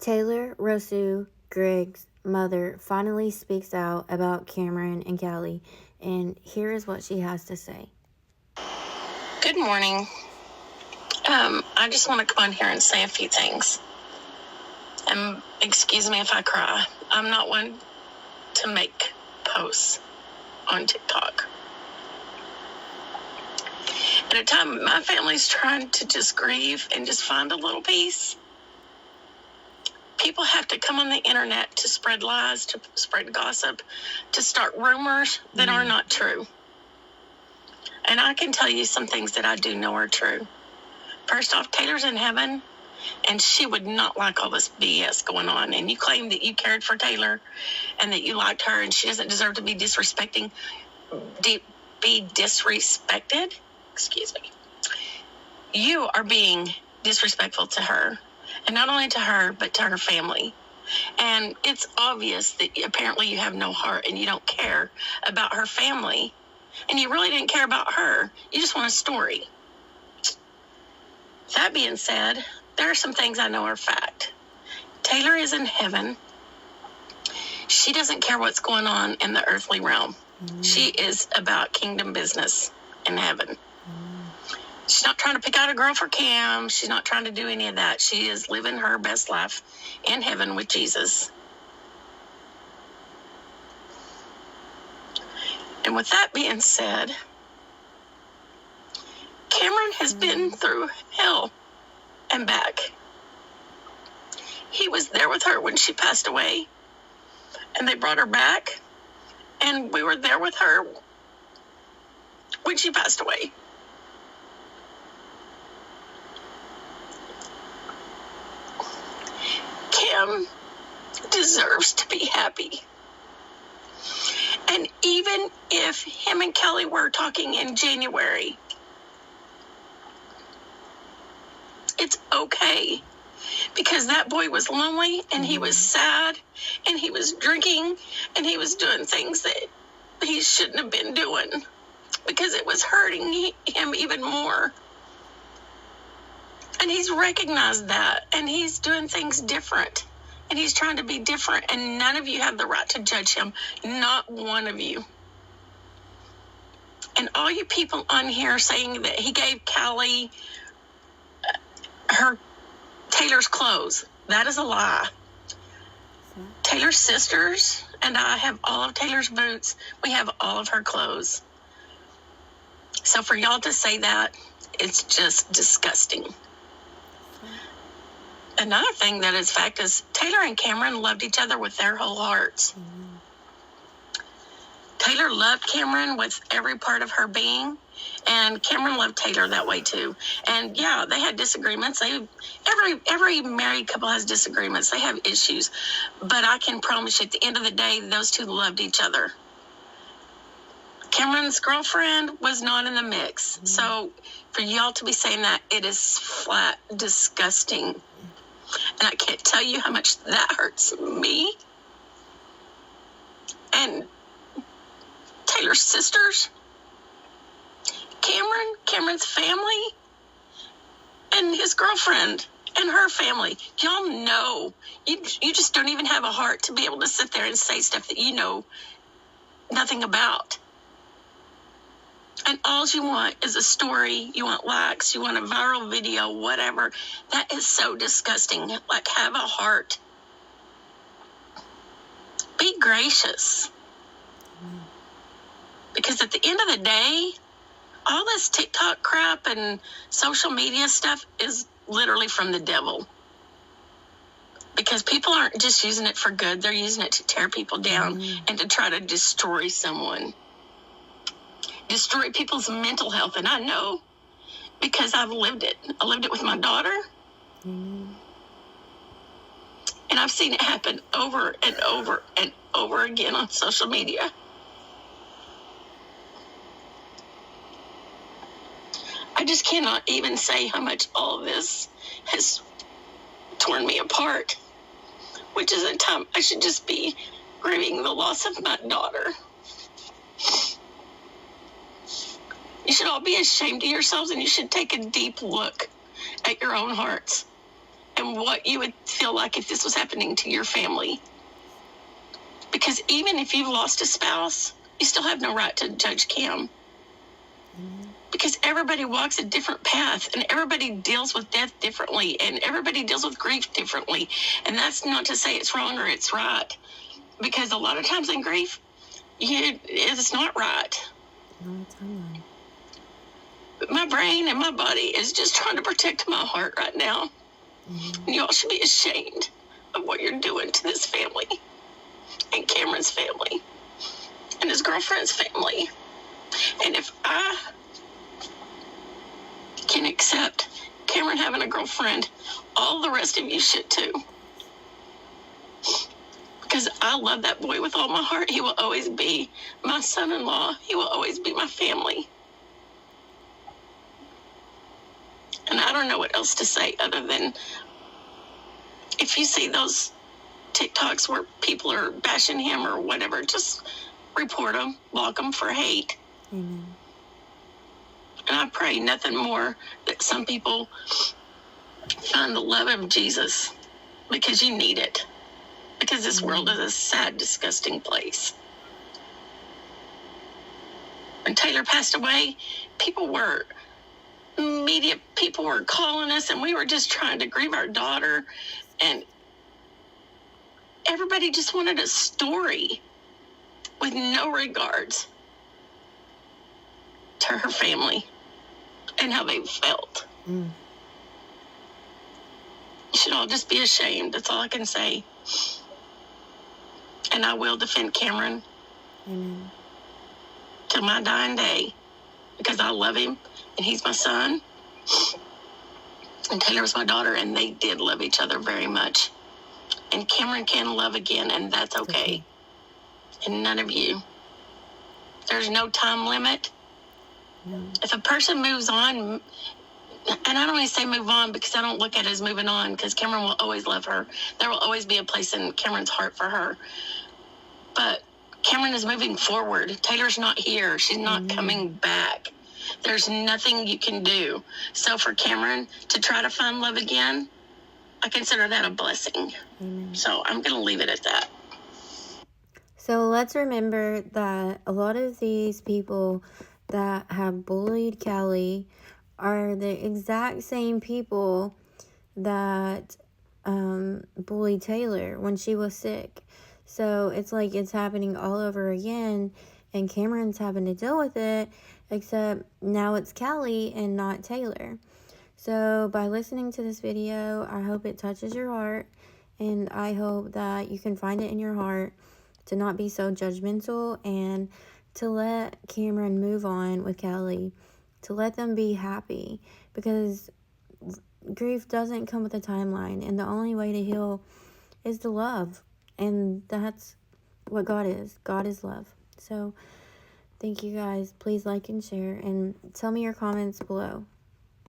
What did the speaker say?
Taylor, Roussea, Grigg's mother finally speaks out about Cameron and Callie, and here is what she has to say. Good morning. I just want to come on here and say a few things. And excuse me if I cry. I'm not one to make posts on TikTok. At a time my family's trying to just grieve and just find a little peace, people have to come on the internet to spread lies, to spread gossip, to start rumors that are not true. And I can tell you some things that I do know are true. First off, Taylor's in heaven, and she would not like all this BS going on. And you claim that you cared for Taylor and that you liked her, and she doesn't deserve to be disrespected. Excuse me. You are being disrespectful to her, and not only to her, but to her family. And it's obvious that apparently you have no heart and you don't care about her family, and you really didn't care about her. You just want a story. That being said, there are some things I know are fact. Taylor is in heaven. She doesn't care what's going on in the earthly realm. She is about kingdom business in heaven. She's not trying to pick out a girl for Cam. She's not trying to do any of that. She is living her best life in heaven with Jesus. And with that being said, Cameron has been through hell and back. He was there with her when she passed away, and they brought her back, and we were there with her when she passed away. Cam deserves to be happy. And even if him and Kelly were talking in January, it's okay, because that boy was lonely, and he was sad, and he was drinking, and he was doing things that he shouldn't have been doing, because it was hurting him even more. And he's recognized that, and he's doing things different, and he's trying to be different, and none of you have the right to judge him, not one of you. And all you people on here saying that he gave Callie Taylor's clothes, that is a lie. Taylor's sisters and I have all of Taylor's boots. We have all of her clothes. So for y'all to say that, it's just disgusting. Another thing that is fact is Taylor and Cameron loved each other with their whole hearts. Taylor loved Cameron with every part of her being, and Cameron loved Taylor that way too. And yeah, they had disagreements. Every married couple has disagreements. They have issues, but I can promise you, at the end of the day, those two loved each other. Cameron's girlfriend was not in the mix. So for y'all to be saying that, it is flat disgusting. And I can't tell you how much that hurts me. And Taylor's sisters, Cameron's family, and his girlfriend and her family. Y'all know, you just don't even have a heart to be able to sit there and say stuff that you know nothing about. And all you want is a story. You want likes. You want a viral video, whatever. That is so disgusting. Like, have a heart. Be gracious. Because at the end of the day, all this TikTok crap and social media stuff is literally from the devil. Because people aren't just using it for good. They're using it to tear people down and to try to destroy someone. Destroy people's mental health. And I know, because I've lived it. I lived it with my daughter. And I've seen it happen over and over and over again on social media. I just cannot even say how much all of this has torn me apart, which is a time I should just be grieving the loss of my daughter. You should all be ashamed of yourselves, and you should take a deep look at your own hearts and what you would feel like if this was happening to your family. Because even if you've lost a spouse, you still have no right to judge Cam. Because everybody walks a different path, and everybody deals with death differently, and everybody deals with grief differently. And that's not to say it's wrong or it's right. Because a lot of times in grief, it's not right. No, it's not. But my brain and my body is just trying to protect my heart right now. And y'all should be ashamed of what you're doing to this family, and Cameron's family, and his girlfriend's family. And if I can accept Cameron having a girlfriend, all the rest of you should too. Because I love that boy with all my heart. He will always be my son-in-law. He will always be my family. And I don't know what else to say other than, if you see those TikToks where people are bashing him or whatever, just report them, block them for hate. Amen. And I pray nothing more that some people find the love of Jesus, because you need it. Because this world is a sad, disgusting place. When Taylor passed away, people were calling us, and we were just trying to grieve our daughter, and everybody just wanted a story with no regards to her family and how they felt. You should all just be ashamed. That's all I can say. And I will defend Cameron. Amen. Till my dying day, because I love him, and he's my son, and Taylor was my daughter, and they did love each other very much. And Cameron can love again, and that's okay. And none of you. There's no time limit. No. If a person moves on, and I don't even say move on because I don't look at it as moving on, because Cameron will always love her. There will always be a place in Cameron's heart for her. But Cameron is moving forward. Taylor's not here. She's not coming back. There's nothing you can do. So for Cameron to try to find love again, I consider that a blessing. So I'm going to leave it at that. So let's remember that a lot of these people that have bullied Callie are the exact same people that bullied Taylor when she was sick. So it's like it's happening all over again, and Cameron's having to deal with it, except now it's Callie and not Taylor. So by listening to this video, I hope it touches your heart, and I hope that you can find it in your heart to not be so judgmental, and to let Cameron move on with Callie, to let them be happy, because grief doesn't come with a timeline, and the only way to heal is to love, and that's what God is. God is love. So thank you guys. Please like and share, and tell me your comments below.